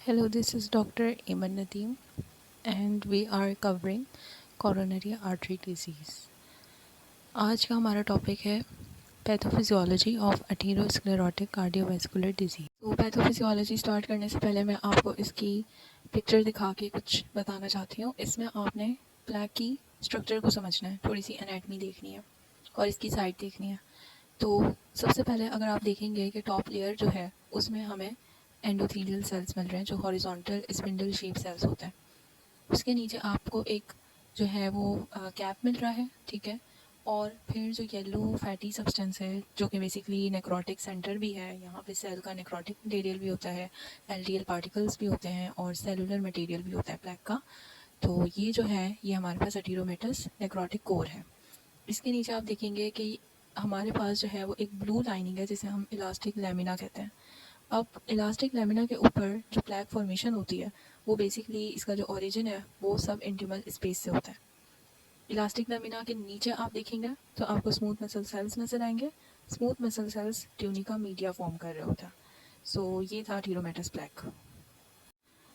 Hello, this is Dr. Iman Nadeem, and we are covering coronary artery disease. आज का हमारा topic है pathophysiology of atherosclerotic cardiovascular disease. तो pathophysiology start करने से पहले मैं आपको इसकी पिक्चर दिखा के कुछ बताना चाहती हूँ। इसमें आपने प्लेक की स्ट्रक्चर को समझना है, थोड़ी सी एनाटमी देखनी है और इसकी साइड देखनी है। तो सबसे पहले अगर आप देखेंगे कि टॉप लेयर जो है उसमें हमें एंडोथेलियल सेल्स मिल रहे हैं जो हॉरिजॉन्टल स्पिंडल शेप सेल्स होते हैं। उसके नीचे आपको एक जो है वो कैप मिल रहा है, ठीक है। और फिर जो येलो फैटी सब्सटेंस है जो कि बेसिकली नेक्रोटिक सेंटर भी है, यहाँ पे सेल का नेक्रोटिक मटेरियल भी होता है, एलडीएल पार्टिकल्स भी होते हैं और सेलुलर मटेरियल भी होता है प्लेक का। तो ये जो है ये हमारे पास एटीरोमेटस नेक्रोटिक कोर है। इसके नीचे आप देखेंगे कि हमारे पास जो है वो एक ब्लू लाइनिंग है जिसे हम इलास्टिक लैमिना कहते हैं। अब इलास्टिक लैमिना के ऊपर जो प्लेक फॉर्मेशन होती है वो बेसिकली इसका जो ओरिजिन है वो सब इंटिमल स्पेस से होता है। इलास्टिक लैमिना के नीचे आप देखेंगे तो आपको स्मूथ मसल सेल्स नजर आएंगे। Smooth muscle cells tunica media form कर रहे होते हैं। सो ये था टीरोमेटस प्लेक।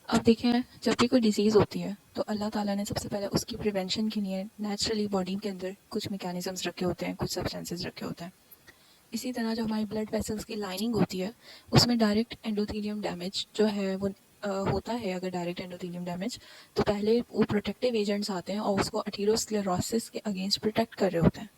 अब देखें, जब भी कोई डिजीज़ होती है तो अल्लाह ताला ने सबसे पहले उसकी प्रिवेंशन के लिए नेचुरली बॉडी के अंदर कुछ मैकेनिज़म्स रखे होते हैं, कुछ सब्सटेंसेस रखे होते हैं। इसी तरह जो हमारी ब्लड वेसल्स की लाइनिंग होती है उसमें डायरेक्ट एंडोथेलियम डैमेज जो है वो होता है। अगर डायरेक्ट एंडोथेलियम डैमेज तो पहले वो प्रोटेक्टिव एजेंट्स आते हैं और उसको एथेरोस्क्लेरोसिस के अगेंस्ट प्रोटेक्ट कर रहे होते हैं,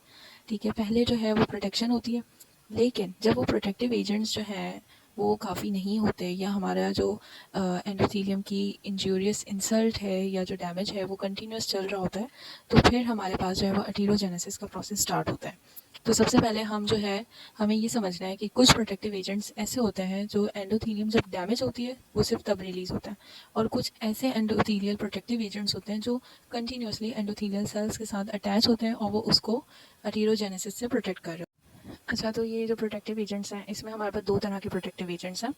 ठीक है। पहले जो है वो प्रोटेक्शन होती है, लेकिन जब वो प्रोटेक्टिव एजेंट्स जो हैं वो काफ़ी नहीं होते या हमारा जो एंडोथेलियम की इंजूरियस इंसल्ट है या जो डैमेज है वो कंटिन्यूस चल रहा होता है, तो फिर हमारे पास जो है वो एथेरोजेनेसिस का प्रोसेस स्टार्ट होता है। तो सबसे पहले हम जो है हमें ये समझना है कि कुछ प्रोटेक्टिव एजेंट्स ऐसे होते हैं जो एंडोथेलियम जब डैमेज होती है वो सिर्फ तब रिलीज होता है, और कुछ ऐसे एंडोथेलियल प्रोटेक्टिव एजेंट्स होते हैं जो कंटिन्यूसली एंडोथेलियल सेल्स के साथ अटैच होते हैं और वो उसको एथेरोजेनेसिस से प्रोटेक्ट कर रहे हैं। अच्छा, तो ये जो प्रोटेक्टिव एजेंट्स हैं इसमें हमारे पास दो तरह के प्रोटेक्टिव एजेंट्स हैं,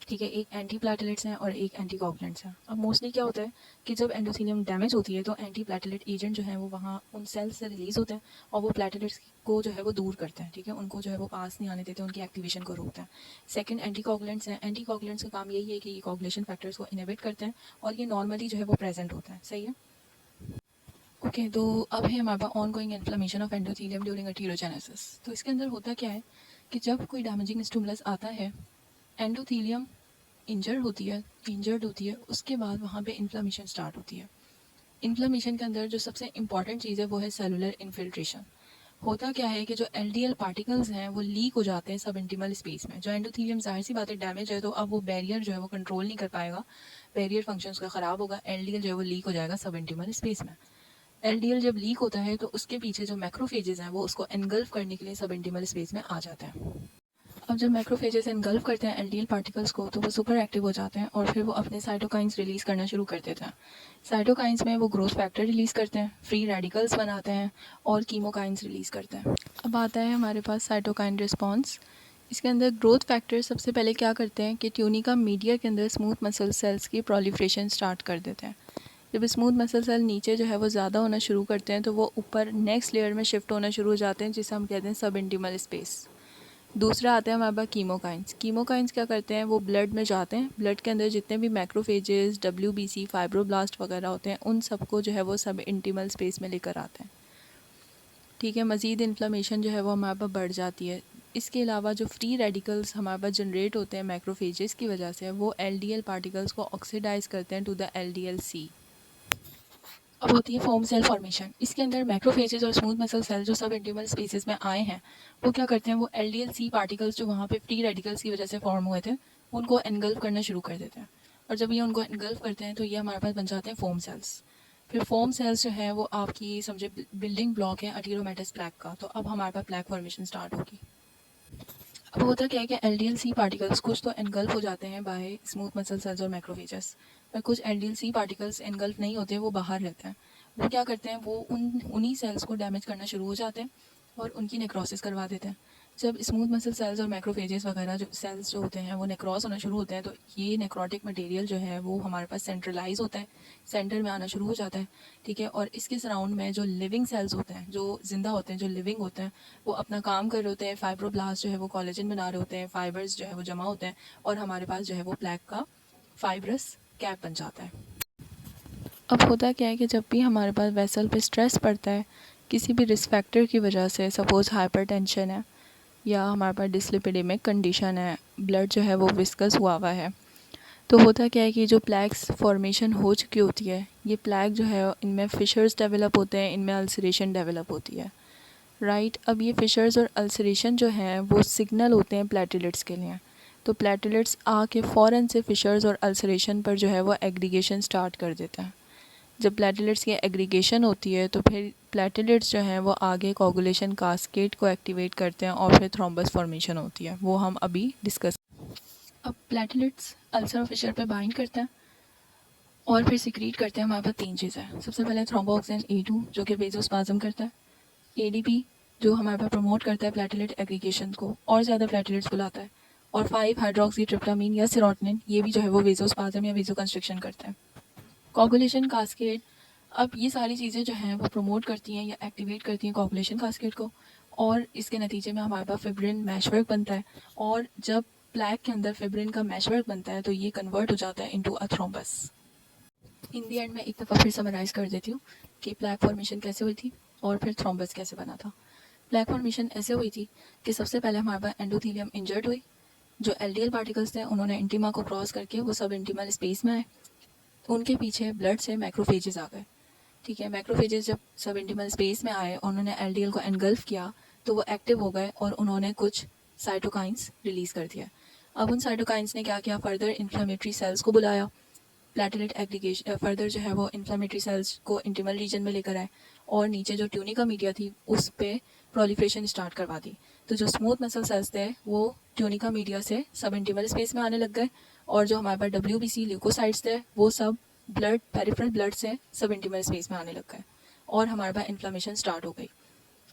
ठीक है। एक एंटी प्लेटलेट्स हैं और एक एंटी कोगुलेंट्स हैं। अब मोस्टली क्या होता है कि जब एंडोथेलियम डैमेज होती है तो एंटी प्लेटलेट एजेंट जो है वो वहाँ उन सेल्स से रिलीज होते हैं और वो प्लेटलेट्स को जो है वो दूर करते हैं, ठीक है। उनको जो है वो पास नहीं आने देते, उनकी एक्टिवेशन को रोकते हैं। सेकंड एंटी कोगुलेंट्स हैं। एंटी कोगुलेंट्स का काम यही है कि ये कोगुलेशन फैक्टर्स को इनहिबिट करते हैं और ये नॉर्मली जो है वो प्रेजेंट होता है, सही है। ओके, तो अब है हमारे पास ongoing inflammation of endothelium during atherogenesis. तो इसके अंदर होता क्या है कि जब कोई डैमेजिंग स्टिमुलस आता है, एंडोथेलियम इंजर्ड होती है, उसके बाद वहाँ पे इन्फ्लेमेशन स्टार्ट होती है। इन्फ्लेमेशन के अंदर जो सबसे इंपॉर्टेंट चीज़ है वो है सेलुलर इन्फिल्ट्रेशन। होता क्या है कि जो एलडीएल पार्टिकल्स हैं वो लीक हो जाते हैं सब इंटीमल स्पेस में। जो एंडोथेलियम जाहिर सी बात है डैमेज है तो अब वो बैरियर जो है वो कंट्रोल नहीं कर पाएगा, बैरियर फंक्शन उसका ख़राब होगा, एलडीएल जो है वो लीक हो जाएगा सब इंटीमल स्पेस में। एलडीएल जब लीक होता है तो उसके पीछे जो मैक्रोफेजेस हैं वो उसको एनगल्फ करने के लिए सब इंटीमल स्पेस में आ जाते हैं। अब जब मैक्रोफेजेस एनगल्फ करते हैं एलडीएल पार्टिकल्स को तो वो सुपर एक्टिव हो जाते हैं और फिर वो अपने साइटोकाइंस रिलीज़ करना शुरू कर देते हैं। साइटोकाइंस में वो ग्रोथ फैक्टर रिलीज़ करते हैं, फ्री रेडिकल्स बनाते हैं और कीमोकाइंस रिलीज़ करते हैं। अब आता है हमारे पास साइटोकाइन रिस्पॉन्स। इसके अंदर ग्रोथ फैक्टर सबसे पहले क्या करते हैं कि ट्यूनिका मीडिया के अंदर स्मूथ मसल सेल्स की प्रोलिफ्रेशन स्टार्ट कर देते हैं। जब स्मूथ मसल सेल नीचे जो है वो ज़्यादा होना शुरू करते हैं तो वो ऊपर नेक्स्ट लेयर में शिफ्ट होना शुरू हो जाते हैं जिसे हम कहते हैं सब इंटीमल स्पेस। दूसरा आता है हमारे पास कीमोकाइंस। कीमोकाइंस क्या करते हैं, वो ब्लड में जाते हैं, ब्लड के अंदर जितने भी मैक्रोफेजेस, डब्ल्यूबीसी, फाइब्रोब्लास्ट वगैरह होते हैं उन सबको जो है वो सब इंटीमल स्पेस में लेकर आते हैं, ठीक है। मज़ीद इन्फ्लेमेशन जो है वो हमारे पास बढ़ जाती है। इसके अलावा जो फ्री रेडिकल्स हमारे पास जनरेट होते हैं मैक्रोफेजेस की वजह से वो एलडीएल पार्टिकल्स को ऑक्सीडाइज करते हैं टू द एलडीएलसी। अब होती है फोम सेल फॉर्मेशन। इसके अंदर मैक्रोफेजेस और स्मूथ मसल सेल जो सब इंटीमल स्पेसेस में आए हैं वो क्या करते हैं, वो एलडीएल-सी पार्टिकल्स जो वहाँ पे फ्री रेडिकल्स की वजह से फॉर्म हुए थे उनको एनगल्फ करना शुरू कर देते हैं। और जब ये उनको एनगल्फ करते हैं तो ये हमारे पास बन जाते हैं फोम सेल्स। फिर फोम सेल्स जो है वो आपकी समझे बिल्डिंग ब्लॉक है एथेरोमेटस प्लेक का। तो अब हमारे पास प्लेक फॉर्मेशन स्टार्ट होगी। अब होता क्या है कि एलडीएल-सी पार्टिकल्स कुछ तो एनगल्फ हो जाते हैं बाय स्मूथ मसल सेल्स और मैक्रोफेजेस, पर कुछ एलडीएल-सी पार्टिकल्स एनगल्फ नहीं होते, वो बाहर रहते हैं। वो क्या करते हैं, वो उन्हीं सेल्स को डैमेज करना शुरू हो जाते हैं और उनकी नेक्रोसिस करवा देते हैं। जब स्मूथ मसल सेल्स और मैक्रोफेजेस वगैरह जो सेल्स जो होते हैं वो नेक्रोस होना शुरू होते हैं तो ये नेक्रोटिक मटेरियल जो है वो हमारे पास सेंट्रलाइज होता है, सेंटर में आना शुरू हो जाता है, ठीक है। और इसके सराउंड में जो लिविंग सेल्स होते हैं, जो जिंदा होते हैं, जो लिविंग होते हैं, वो अपना काम कर रहे होते हैं। फाइब्रोब्लास्ट जो है वो कोलेजन बना रहे होते हैं, फाइबर्स जो है वो जमा होते हैं और हमारे पास जो है वो प्लेक का फाइब्रस कैप बन जाता है। अब होता क्या है कि जब भी हमारे पास वेसल पे स्ट्रेस पड़ता है किसी भी रिस्क फैक्टर की वजह से, सपोज़ हाइपरटेंशन है या हमारे पास डिस्लिपिडेमिक कंडीशन है, ब्लड जो है वो विस्कस हुआ है, तो होता क्या है कि जो प्लैक्स फॉर्मेशन हो चुकी होती है, ये प्लैक जो है इनमें फिशर्स डेवलप होते हैं, इनमें अल्सरेशन डेवलप होती है, राइट। अब ये फिशर्स और अल्सरेशन जो हैं वो सिग्नल होते हैं प्लेटलेट्स के लिए। तो प्लेटलेट्स आके फ़ौरन से फिशर्स और अल्सरेशन पर जो है वो एग्रीगेशन स्टार्ट कर देते हैं। जब प्लेटलेट्स की एग्रीगेशन होती है तो फिर प्लेटलेट्स जो हैं वो आगे कोगुलेशन कास्केड को एक्टिवेट करते हैं और फिर थ्रोम्बस फॉर्मेशन होती है, वो हम अभी डिस्कस। अब प्लेटलेट्स अल्सर और फिशर पे बाइंड करते हैं और फिर सिक्रीट करते हैं। हमारे पास 3 चीज़ें, सबसे पहले थ्रोम्बोऑक्सीजन A2 जो कि वेजोस्पाज्म करता है, ADP जो हमारे पास प्रमोट करता है प्लेटलेट एग्रीगेशन को और ज़्यादा प्लेटलेट्स बुलाता है, और 5 हाइड्रोक्सी ट्रिप्टामीन या सेरोटोनिन, ये भी जो है वो वेजोस्पाज्म या वेजो कंस्ट्रिक्शन करता है। कोगुलेशन कास्केड, अब ये सारी चीज़ें जो हैं वो प्रमोट करती हैं या एक्टिवेट करती हैं कोगुलेशन कास्केड को, और इसके नतीजे में हमारे पास फिब्रिन मैशवर्क बनता है, और जब प्लैक के अंदर फिब्रिन का मैशवर्क बनता है तो ये कन्वर्ट हो जाता है into a thrombus. In the and मैं एक दफ़ा फिर समराइज़ कर देती हूँ कि प्लैक फॉर्मेशन कैसे हुई थी और फिर थ्रोम्बस कैसे बना था। प्लैक फॉर्मेशन ऐसे हुई थी कि सबसे पहले हमारे पास एंडोथीलियम इंजर्ड हुई, जो एलडीएल पार्टिकल्स थे उन्होंने इंटीमा को क्रॉस करके वो सब इंटीमल स्पेस में आए, उनके पीछे ब्लड से मैक्रोफेजेस आ गए, ठीक है। मैक्रोफेजेस जब सब इंटीमल स्पेस में आए, उन्होंने एलडीएल को एनगल्फ किया तो वो एक्टिव हो गए और उन्होंने कुछ साइटोकाइंस रिलीज़ कर दिया। अब उन साइटोकाइंस ने क्या किया, फर्दर इन्फ्लेमेटरी सेल्स को बुलाया, प्लेटलेट एग्रीगेशन फर्दर जो है वो इन्फ्लेमेटरी सेल्स को इंटीमल रीजन में लेकर आए, और नीचे जो ट्यूनिका मीडिया थी उस पर प्रोलिफरेशन स्टार्ट करवा दी। तो जो स्मूथ मसल सेल्स थे वो ट्यूनिका मीडिया से सब इंटीमल स्पेस में आने लग गए, और जो हमारे पास WBC ल्यूकोसाइट्स थे वो सब ब्लड पेरिफेरल ब्लड से सब इंटीमल स्पेस में आने लग गए, और हमारे पास इन्फ्लेमेशन स्टार्ट हो गई।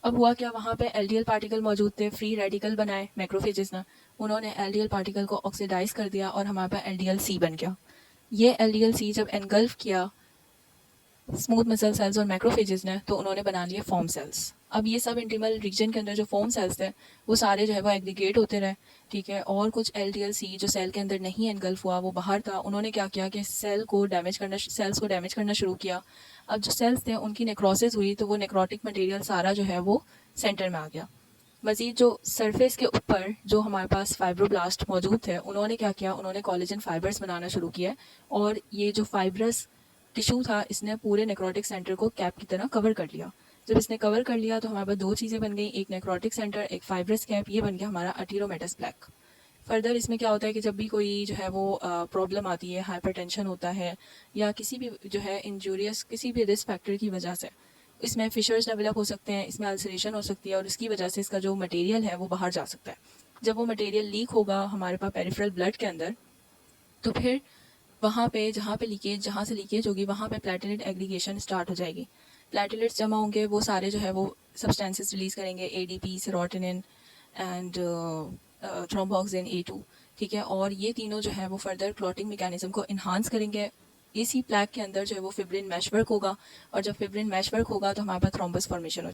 अब हुआ क्या, वहाँ पे एलडीएल पार्टिकल मौजूद थे, फ्री रेडिकल बनाए मैक्रोफेजेस ने, उन्होंने एलडीएल पार्टिकल को ऑक्सीडाइज कर दिया और हमारे पास LDLC बन गया। ये LDLC जब एनगल्फ किया स्मूथ मसल सेल्स और मैक्रोफेजेस ने तो उन्होंने बना लिए फॉर्म सेल्स। अब ये सब इंटीमल रीजन के अंदर जो फॉर्म सेल्स थे वो सारे जो है वो एग्रीगेट होते रहे, ठीक है, और कुछ LDLC जो सेल के अंदर नहीं एनगल्फ हुआ वो बाहर था, उन्होंने क्या किया कि सेल्स को डैमेज करना शुरू किया। अब जो सेल्स थे उनकी नेक्रोसिस हुई तो वो नेक्रोटिक मटेरियल सारा जो है वो सेंटर में आ गया। मज़ीद जो सरफेस के ऊपर जो हमारे पास फाइब्रोब्लास्ट मौजूद थे उन्होंने क्या किया, उन्होंने कोलेजन फाइबर्स बनाना शुरू किया, और ये जो फाइब्रस टिश्यू था इसने पूरे नेक्रोटिक सेंटर को कैप की तरह कवर कर लिया। जब इसने कवर कर लिया तो हमारे पास 2 चीज़ें बन गई, एक नेक्रोटिक सेंटर, एक फाइब्रस कैप, ये बन गया हमारा अटीरोमेटस ब्लैक। फर्दर इसमें क्या होता है कि जब भी कोई जो है वो प्रॉब्लम आती है, हाइपरटेंशन होता है या किसी भी जो है इंजूरियस किसी भी रिस्क फैक्टर की वजह से इसमें फिशर्स डेवलप हो सकते हैं, इसमें अल्सरेशन हो सकती है, और उसकी वजह से इसका जो मटेरियल है वो बाहर जा सकता है। जब वो मटेरियल लीक होगा हमारे पास पेरिफेरल ब्लड के अंदर, तो फिर वहाँ पे जहाँ से लीकेज होगी वहाँ पे प्लेटलेट एग्रीगेशन स्टार्ट हो जाएगी। प्लेटलेट्स जमा होंगे, वो सारे जो है वो सब्सटेंसेस रिलीज़ करेंगे, ADP, सेरोटोनिन एंड थ्रोम्बोऑक्सीजन A2, ठीक है, और ये तीनों जो है वो फर्दर क्लॉटिंग मैकेनिज्म को इन्हांस करेंगे। इसी प्लैक के अंदर जो है वो फिब्रिन मैशवर्क होगा, और जब फिब्रिन मैशवर्क होगा तो हमारे पास थ्रोम्बस फॉर्मेशन हो